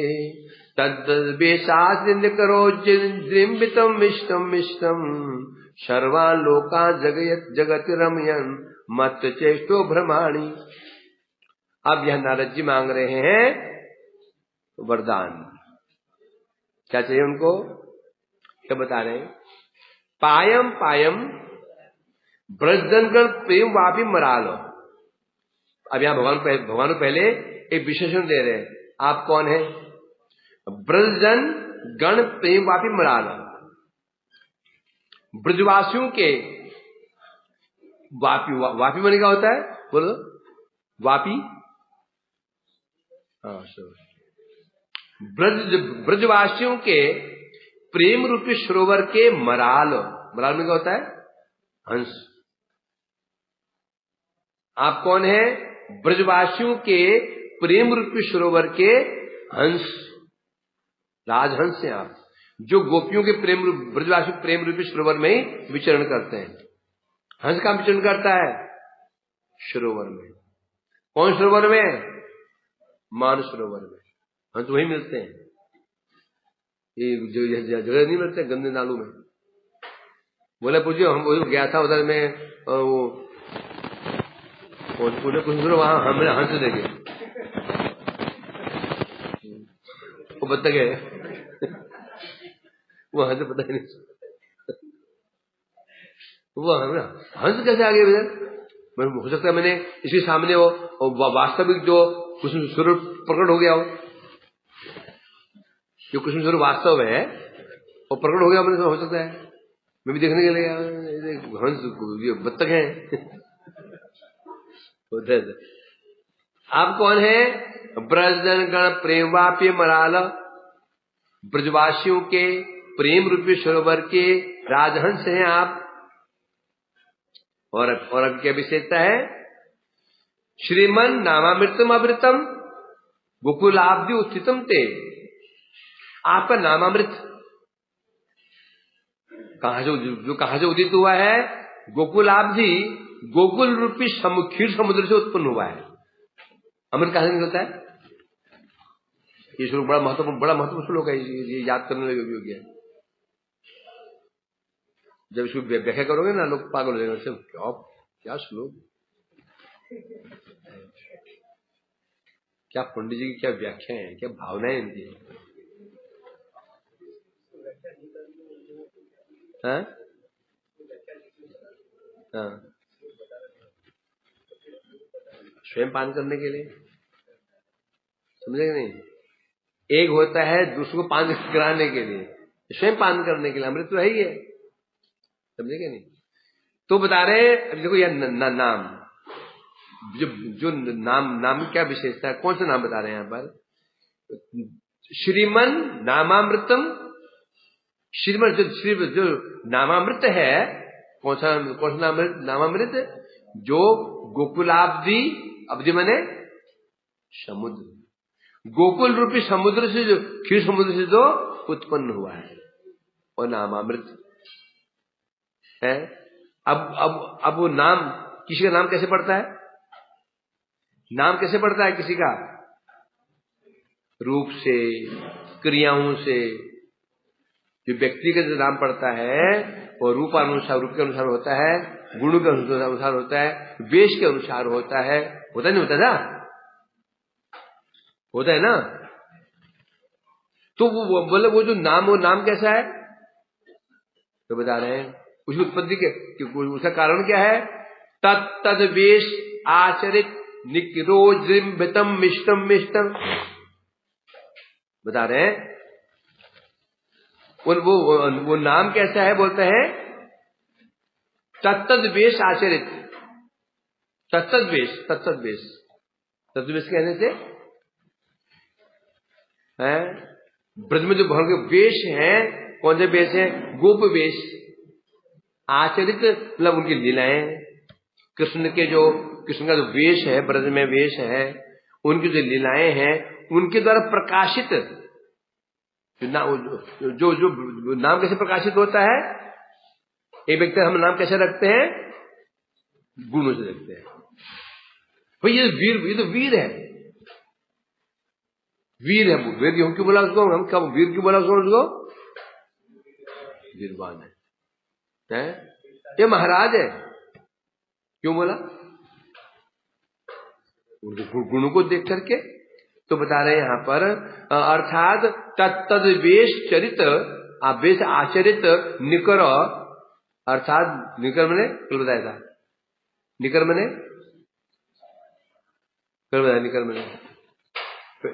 तद्वेशास्त्र करो जिम्बितम मिष्टम सर्वान लोका जगत रमयन मत चेष्टो भ्रमाणी। अब यह नारद जी मांग रहे हैं वरदान, क्या चाहिए उनको, क्या बता रहे हैं, पायम ब्रजगण प्रेम वापी मरालो। अब यहां भगवान पहले एक विशेषण दे रहे हैं, आप कौन है, ब्रजजन गण प्रेम वापी मरालो, ब्रजवासियों के वापी मन क्या होता है, बोलो वापी, ब्रजवासियों के प्रेम रूपी सरोवर के मराल में क्या होता है, हंस। आप कौन है, ब्रजवासियों के प्रेम रूपी सरोवर के हंस, राजहंस हैं आप, जो गोपियों के ब्रजवासियों के प्रेम रूपी सरोवर में ही विचरण करते हैं। हंस का विचरण करता है सरोवर में, कौन सरोवर में, मान सरोवर में, हंस वही मिलते हैं, ये जो जगह नहीं मिलते गंदे नालों में। बोले पूछिए, हम गया था उधर में, वो कुछ वहां हमने हंस देखे, वो बत्तख है, वो हंस पता ही नहीं, वो हंस कैसे आ गए इधर, हो सकता है मैंने इसके सामने वो वास्तविक जो कुसुम स्वरूप प्रकट हो गया हो, जो कुसुम स्वरूप वास्तव है वो प्रकट हो गया, मैंने हो सकता है मैं भी देखने के लिए हंस ये बत्तख है। आप कौन है, ब्रजजन गण प्रेम वाप्य मराल, ब्रजवासियों के प्रेम रूपी सरोवर के राजहंस हैं आप। और अब क्या विशेषता है, श्रीमन नामामृतम अमृतम गोकुलाब्धि उत्थितम ते, आपका नामामृत कहां से उदित हुआ है, गोकुलाब्धि गोकुल रूपी क्षीर समुद्र से उत्पन्न हुआ है। अमृत कहां से निकलता है? ये श्लोक बड़ा महत्वपूर्ण श्लोक है, ये याद करने योग्य है। जब इसको व्याख्या करोगे ना, लोग पागल हो जाएंगे, क्या श्लोक, क्या पंडित जी की क्या व्याख्या है, क्या भावनाएं इनकी। हाँ? हाँ, स्वयं पान करने के लिए, समझे कि नहीं? एक होता है दूसरे को पान कराने के लिए, स्वयं पान करने के लिए, अमृत तो है ही है, समझे कि नहीं? तो बता रहे, देखो यार नाम, जो नाम क्या विशेषता है, कौन सा नाम बता रहे हैं यहाँ पर? श्रीमन नामामृतम, श्रीमन जो नामामृत है, कौन सा नामामृत? जो गोकुलाब्धि, अब्धि मने समुद्र, गोकुल रूपी समुद्र से, जो क्षीर समुद्र से जो उत्पन्न हुआ है, और नामामृत है। अब वो नाम, किसी का नाम कैसे पड़ता है? नाम कैसे पड़ता है किसी का? रूप से, क्रियाओं से। जो व्यक्ति का जो नाम पड़ता है वो रूप के अनुसार होता है, गुणों के अनुसार होता है, वेश के अनुसार होता है, होता नहीं होता ना? होता है ना? तो वो बोले वो जो नाम, वो नाम कैसा है? तो बता रहे हैं उसकी उत्पत्ति के, उसका कारण क्या है? तत्तद वेश आचरित निरोजृंभितम मिष्टम बता रहे हैं। वो नाम कैसा है? बोलते हैं तत्तद वेश आचरित, तत्तद वेश कहने से है ब्रज में जो भगवान के वेश हैं, कौन से वेश है? गोप वेश। आचरित मतलब उनकी लीलाएं, कृष्ण का जो वेश है, ब्रज में वेश है, उनकी जो लीलाएं हैं, उनके द्वारा प्रकाशित जो नाम कैसे प्रकाशित होता है? एक व्यक्ति हम नाम कैसे रखते हैं? गुणों से रखते हैं। भाई ये तो वीर है, वीर क्यों बोला उसको? हम कब वीर क्यों बोला उसको? वीरवान है, ये महाराज है, क्यों बोला? गुणों को देख करके। तो बता रहे हैं यहां पर, अर्थात तत्तद वेश चरित, वेश आचरित निकर, अर्थात निकर मैंने कल बताया था, निकर मैंने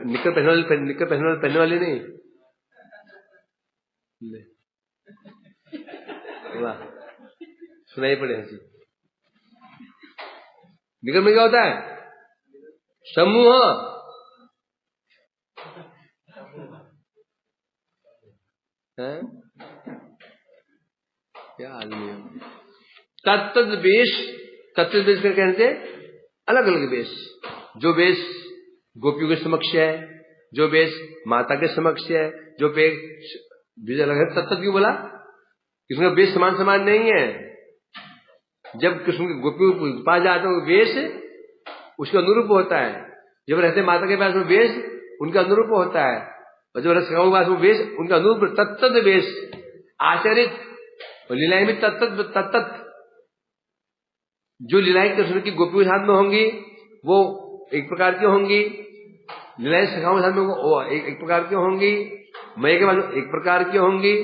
निकर पहनने वाले नहीं, वाह सुनाई पड़े हंसी। निकर में क्या होता है? समूह, है क्या आदमी है? तत्तद वेश का कहने से अलग अलग वेश, जो वेश गोपियों के समक्ष है, जो वेश माता के समक्ष है, जो वेश अलग है। तत्तद क्यों बोला? कृष्ण का वेश समान नहीं है। जब कृष्ण के गोपियों के पास जाते हैं वेश उसके अनुरूप होता है, जब रहते माता के पास में वेश उनका अनुरूप होता है, और जब रहते के पास में वेश उनका अनुरूप। तत्तद वेश आचरित, और लीलाएं भी तत्त जो लीलाएं कृष्ण की गोपियों के साथ में होंगी वो एक प्रकार की होंगी, लीलाएं सखाओं के साथ में वो एक प्रकार की होंगी, मय के बाद एक प्रकार की होंगी।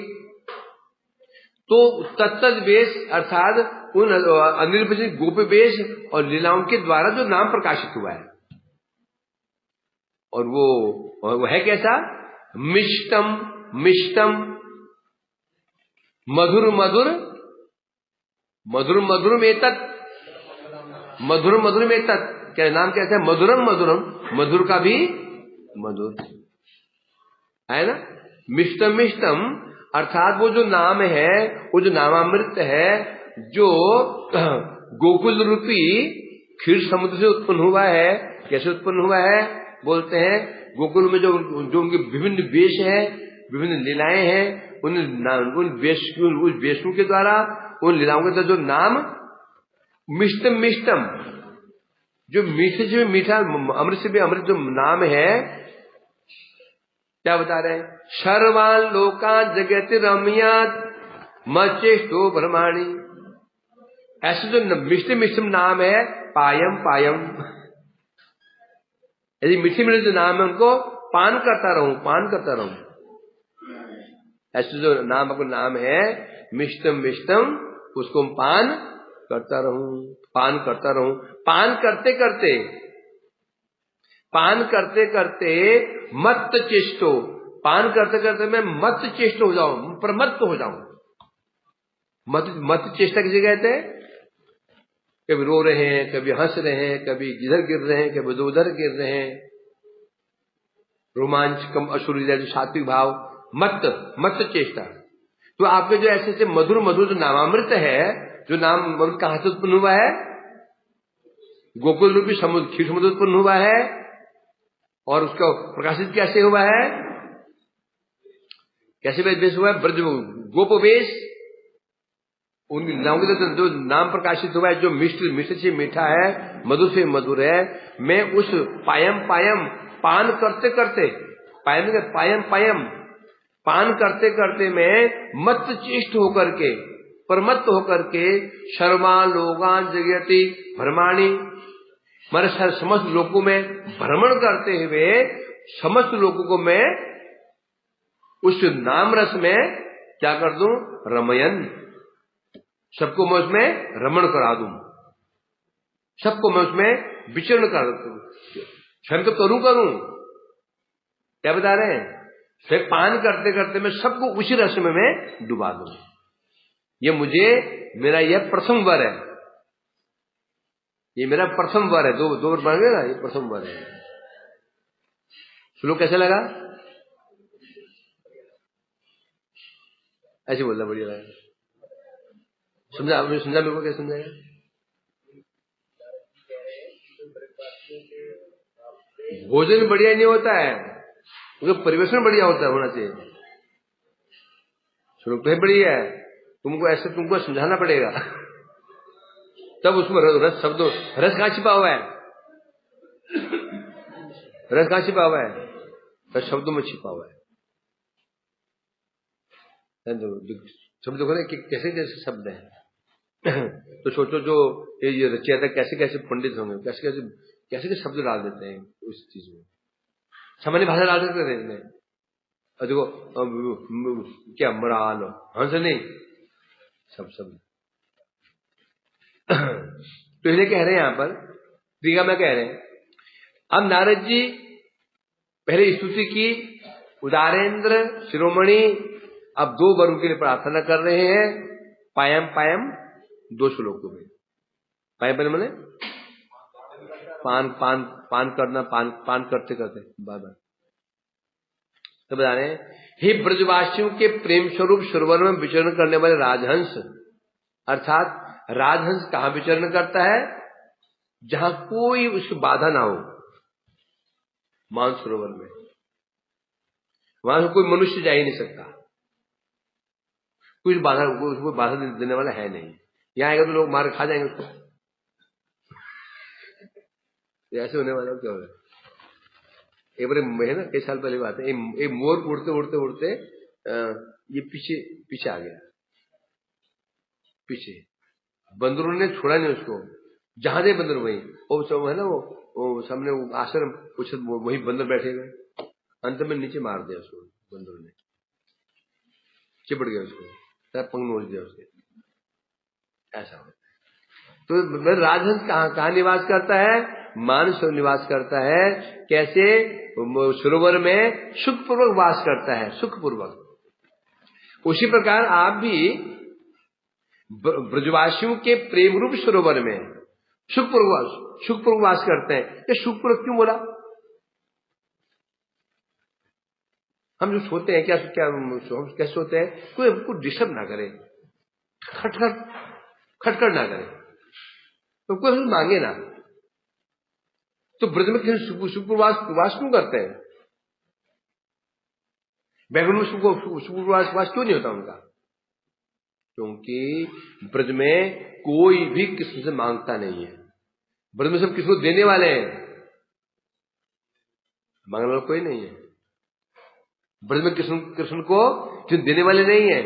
तो तत्तद वेश अर्थात उन अनिर्वचित गोपी वेश और लीलाओं के द्वारा जो नाम प्रकाशित हुआ है, और वो है कैसा? मिष्टम मधुर में तत्, क्या नाम कैसा है? मधुरम, मधुर का भी मधुर है ना। मिष्टम अर्थात वो जो नाम है, वो जो नामामृत है, जो गोकुल रूपी क्षीर समुद्र से उत्पन्न हुआ है। कैसे उत्पन्न हुआ है? बोलते हैं गोकुल में जो उनके विभिन्न वेश है, विभिन्न लीलाएं हैं, उन वेशों के द्वारा, उन लीलाओं के द्वारा जो नाम मिष्टम मिष्टम, जो मीठे से भी मीठा, अमृत से भी अमृत जो नाम है, क्या बता रहे हैं? सर्वान लोकान जगति रम्यात मचेष्टो ब्रह्माणी। ऐसे जो मिष्ट मिष्टम नाम है, पायम पायम, यदि मीठे मीठे जो नाम है उनको पान करता रहूं, पान करता रहूं। ऐसे जो नाम आपको नाम है मिष्टम मिष्टम, उसको पान करता रहूं, पान करता रहूं। पान करते करते, पान करते करते मत चेष्टो, पान करते करते मैं मत चेष्ट हो जाऊं, प्रमत्त हो जाऊं। मत चेष्टा किसे कहते हैं? कभी रो रहे हैं, कभी हंस रहे हैं, कभी इधर गिर रहे हैं, कभी उधर गिर रहे हैं, रोमांच कम असुरी जो सात्विक भाव, मत चेष्टा। तो आपके जो ऐसे ऐसे मधुर मधुर जो नामामृत है, जो नाम अमृत कहां से उत्पन्न हुआ है? गोकुल रूपी समुद्र क्षीर समुद्र उत्पन्न हुआ है। और उसका प्रकाशित कैसे हुआ है? कैसे वेश हुआ है? ब्रज गोप वेश, उन जो नाम प्रकाशित हुआ है, जो मिष्ट से मीठा है, मधुर से मधुर है। मैं उस पायम पायम पान करते करते, पायम पान करते करते मैं मत चेष्ट होकर के, परमत्त होकर के, शर्मा लोगान जगति भ्रमाणी, मेरे समस्त लोगों में भ्रमण करते हुए समस्त लोगों को मैं उस नाम रस में क्या कर दूं? रमयन, सबको मैं उसमें रमण करा दूं, सबको मैं उसमें विचरण कर दूं। स्वयं तो करूं, क्या बता रहे हैं? स्वयं पान करते करते मैं सबको उसी रस में मैं डुबा दूं। ये मुझे, मेरा यह प्रथम वर है, ये मेरा प्रथम वर है। दो वर बन गए ना, ये प्रथम वर है। श्लोक कैसे लगा? ऐसे बोलना बढ़िया लगा। समझा मेरे को? क्या समझाएगा? भोजन बढ़िया नहीं होता है, उसका परिवेशन बढ़िया होता है, होना चाहिए। श्लोक तो बढ़िया है, तुमको ऐसे तुमको समझाना पड़ेगा, तब उसमें रस शब्द, रस कहां छिपा हुआ है? रस कहां छिपा हुआ है? रस शब्दों में छिपा हुआ है। शब्द देखो ना कि कैसे कैसे शब्द हैं। तो सोचो जो ये रचयिता कैसे कैसे पंडित होंगे, कैसे कैसे कैसे कैसे शब्द डाल देते हैं उस चीज में, सामान्य भाषा डाल देते हैं इसमें। देखो क्या मराल हंस नहीं, सब शब्द। तो इसलिए कह रहे हैं यहां पर टीका में कह रहे हैं, अब नारद जी पहले स्तुति की, उदारेंद्र शिरोमणि, अब दो वरों के लिए प्रार्थना कर रहे हैं। पायम पायम, दो श्लोकों में पायम पायम मैंने पान पान पान करना, पान करते करते बार बार। तो बता रहे हैं, हे ब्रजवासियों के प्रेम स्वरूप सरोवर में विचरण करने वाले राजहंस, अर्थात राजहंस कहां विचरण करता है? जहां कोई उसकी बाधा ना हो, मानसरोवर में, वहां से कोई मनुष्य जा ही नहीं सकता, कोई बाधा, उसको बाधा देने वाला है नहीं। यहां आएगा तो लोग मार खा जाएंगे उसको। ऐसे होने वाला क्या होगा? एक बार है ना, कई साल पहले बात है, एक मोर उड़ते उड़ते उड़ते ये पीछे आ गया, पीछे बंदरों ने छोड़ा नहीं उसको, जहां दे बंदर वहीं, वो सब है ना, वो सामने वो आश्रम, कुछ वही बंदर बैठे गए, अंत में नीचे मार दिया उसको, बंदरों ने चिपट गया उसको, पंख नोच दिया उसके। ऐसा होता है। तो राजहंस कहां निवास करता है? मानस निवास करता है। कैसे? सरोवर में सुखपूर्वक वास करता है, सुखपूर्वक। उसी प्रकार आप भी ब्रजवासियों के प्रेम रूप सरोवर में सुखपूर्वक वास करते हैं। ये सुखपूर्वक क्यों बोला? हम जो सोते हैं, क्या कैसे सोते हैं? कोई हमको डिस्टर्ब ना करे, खटखट ना करे, तो कोई हमसे मांगे ना। तो ब्रज में सुखपूर्वास क्यों करते हैं? बैकुंठ में सुखपूर्वास क्यों नहीं होता उनका? क्योंकि ब्रज में कोई भी किसी से मांगता नहीं है। ब्रज में सब किसको देने वाले हैं, मांगने वाला कोई नहीं है। ब्रज में कृष्ण को किसी देने वाले नहीं है,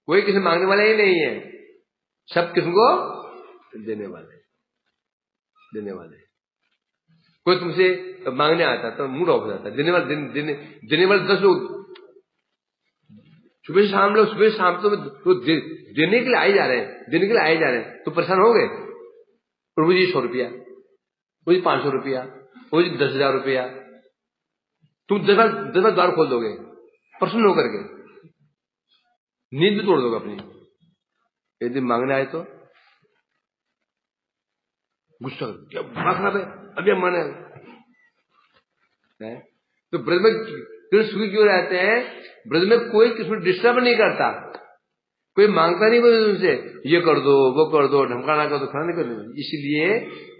कोई किसी मांगने वाला ही नहीं है, सब कृष्ण को देने वाले। कोई तुमसे मांगने आता तो मूड ऑफ हो जाता है। देने वाले 10 लोग सुबह शाम तो देने के लिए आए जा रहे हैं, तो परेशान हो गए। प्रभु जी 100 रुपया, प्रभु जी 500 रुपया, प्रभु जी 10,000 रुपया, तुम 10 बार द्वार खोल दोगे प्रसन्न होकर के, नींद भी तोड़ दोगे अपनी। यदि मांगने आए तो गुस्सा, क्या खराब है, अभी हम माने है? तो ब्रज में कृष्ण सुखी क्यों रहते हैं? ब्रज में कोई किसी को डिस्टर्ब नहीं करता, कोई मांगता नहीं कोई उनसे ये कर दो वो कर दो, ढमकाना कर दो, खाना नहीं कर दो, इसलिए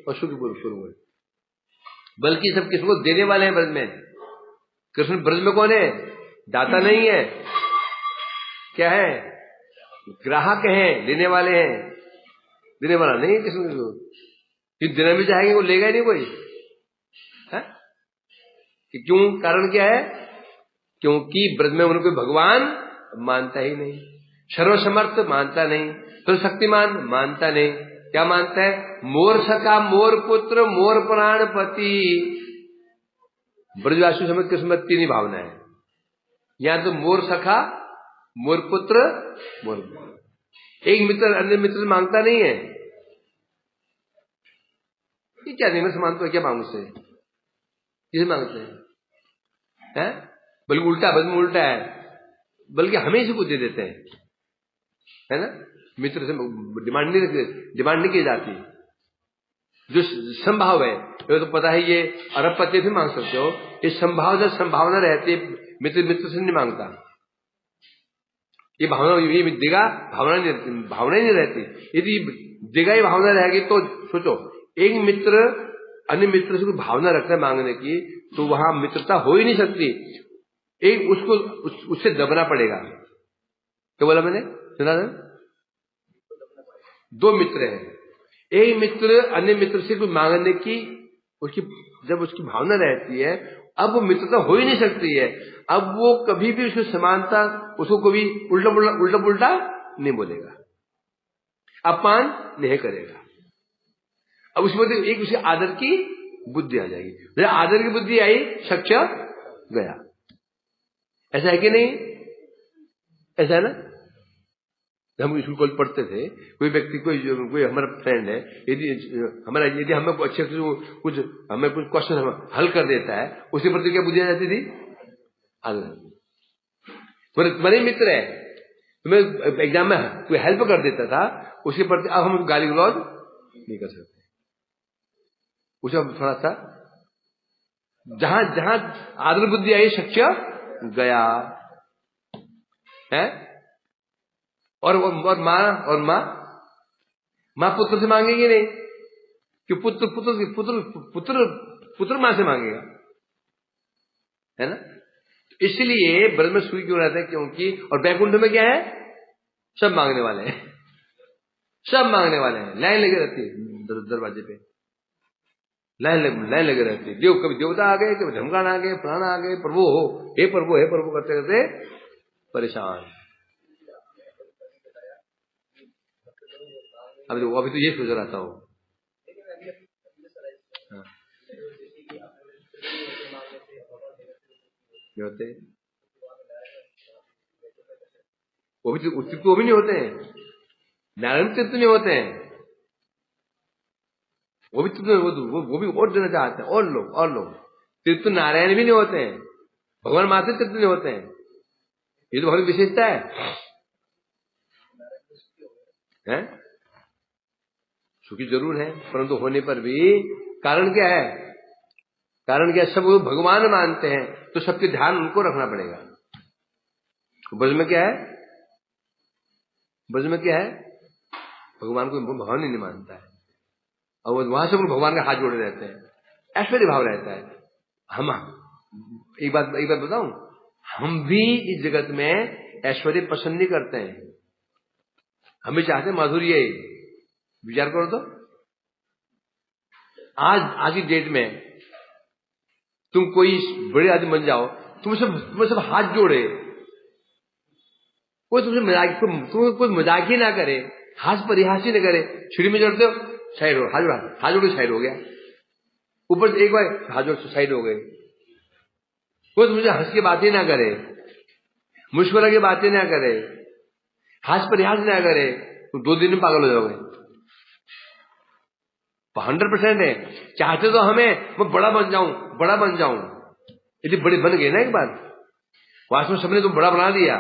अशुभ शुरू हुए। बल्कि सब किसको देने वाले हैं ब्रज में। कृष्ण ब्रज में कौन है? दाता नहीं है, क्या है? ग्राहक है, लेने वाले हैं। देने वाला नहीं है कृष्ण को, कि देना भी चाहेंगे वो लेगा ही नहीं कोई है? कि क्यों? कारण क्या है? क्योंकि ब्रज में उनको भगवान मानता ही नहीं, सर्वसमर्थ मानता नहीं, सर्वशक्तिमान मानता नहीं। क्या मानता है? मोर सखा, मोर पुत्र, मोर प्राणपति। ब्रजवासी समझ कृष्ण में 3 ही भावना है, या तो मोर सखा, मोर पुत्र, मोर। एक मित्र अन्य मित्र से मांगता नहीं है। ये क्या नहीं, मैं मानता हूं, क्या मांगू से? किसे मांगते हैं? बल्कि उल्टा है, बल्कि हमें से कुछ दे देते हैं, है ना? मित्र से डिमांड नहीं की जाती। जो संभाव है, तो पता है ये अरबपति भी मांग सकते हो, ये संभाव जब संभावना रहती है, मित्र से नहीं मांगता। ये भावना ये देगा, भावना ही नहीं रहती। यदि देगा ही भावना रहेगी तो सोचो, एक मित्र अन्य मित्र से कोई भावना रखता है मांगने की, तो वहां मित्रता हो ही नहीं सकती। एक उसको उससे दबना पड़ेगा। क्या बोला मैंने? सुना ना? 2 मित्र हैं, एक मित्र अन्य मित्र से कोई मांगने की जब उसकी भावना रहती है, अब वो मित्रता हो ही नहीं सकती है। अब वो कभी भी उसकी समानता, उसको कभी उल्टा पुल्टा नहीं बोलेगा, अपमान नहीं करेगा। अब उसमें एक उसे आदर की बुद्धि आ जाएगी। जब आदर की बुद्धि आई, सच्चा गया। ऐसा है कि नहीं? ऐसा है ना? जब हम स्कूल कॉलेज पढ़ते थे, कोई व्यक्ति कोई हमारा फ्रेंड है, यदि हमें अच्छे से कुछ हमें कुछ क्वेश्चन हल कर देता है, उसी प्रति क्या बुद्धि आ जाती थी? तुम्हारे मित्र है, तुम्हें एग्जाम में कोई हेल्प कर देता था, उसके प्रति अब हम गाली गलौज नहीं कर सकते। उसे थोड़ा सा जहां आदर बुद्धि आई, सच्चा गया है। और मां पुत्र से मांगेगी नहीं, कि पुत्र मां से मांगेगा, है ना? इसलिए ब्रज में सुखी क्यों रहता है? क्योंकि और बैकुंठ में क्या है? सब मांगने वाले हैं, लाइन लगे रहती है दरवाजे पे, लाइन लगे रहती है। कभी देवता आ गए, कभी धमकान आ गए, फलाना आ गए, प्रभु हो, हे प्रभु करते करते परेशान। अभी तो ये सोच रहा था होते वो भी नहीं होते हैं, नारायण तीर्थ नहीं होते हैं, वो भी और देना चाहते हैं, और लोग तीर्थ नारायण भी नहीं होते हैं, भगवान मात्र तीर्थ नहीं होते हैं। ये तो बहुत विशेषता है? सुखी जरूर है, परंतु होने पर भी कारण क्या है? सब वो भगवान मानते हैं, तो सबके ध्यान उनको रखना पड़ेगा। ब्रज में क्या है? भगवान को भगवान ही नहीं मानता है, और वहां से भगवान के हाथ जोड़े रहते हैं, ऐश्वर्य भाव रहता है। हम एक बात बताऊं, हम भी इस जगत में ऐश्वर्य पसंद नहीं करते हैं। हम भी चाहते माधुर्य, विचार करो तो। आज की डेट में तुम कोई बड़े आदमी बन जाओ, तुम सब हाथ जोड़े, कोई तुमसे मजाक, तुम कोई मजाक ही ना करे, हाथ परिहास ही ना करे, छिड़ी में जोड़ते हो साइड हो, हाथ जोड़ साइड हो गया, ऊपर से एक बार हाथ जोड़ साइड हो गए, कोई तुमसे हंस की बातें ना करे, मुस्कुरा की बातें ना करे, हाथ परिहास ना करे, तुम 2 दिन में पागल हो जाओगे। 100% है। चाहते तो हमें मैं बड़ा बन जाऊं, यदि बड़े बन गए ना एक बार, वास्तव में सबने तुम बड़ा बना दिया,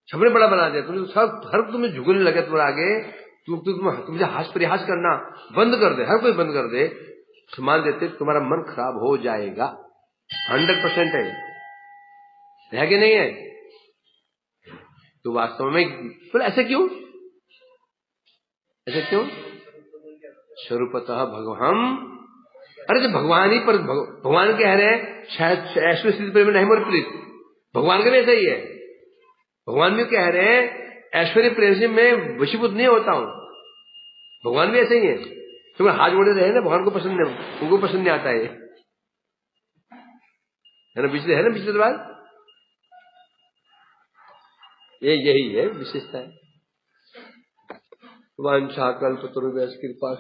सबने बड़ा बना दिया, तुम सब हर तुम्हें झुकने लगे तुम्हारे आगे, तुमसे हास परिहास करना बंद कर दे, हर कोई बंद कर दे, सम्मान देते, तुम्हारा मन खराब हो जाएगा। 100% है कि नहीं है? तो वास्तव में तो ऐसे क्यों, स्वरूपतः भगवान, अरे जब भगवान ही पर भगवान कह रहे हैं शायद ऐश्वर्य स्थिति प्रेम नहीं मोर प्रीत, भगवान का भी ऐसा ही है। भगवान भी कह रहे हैं ऐश्वर्य प्रेम से मैं वशीभूत नहीं होता हूं, भगवान भी ऐसे ही है। तुम हाथ जोड़े रहे ना, भगवान को पसंद नहीं, उनको पसंद नहीं आता है ना, पिछले बार यही है विशेषता है। वांछा कल्पतरुभ्यश्च कृपा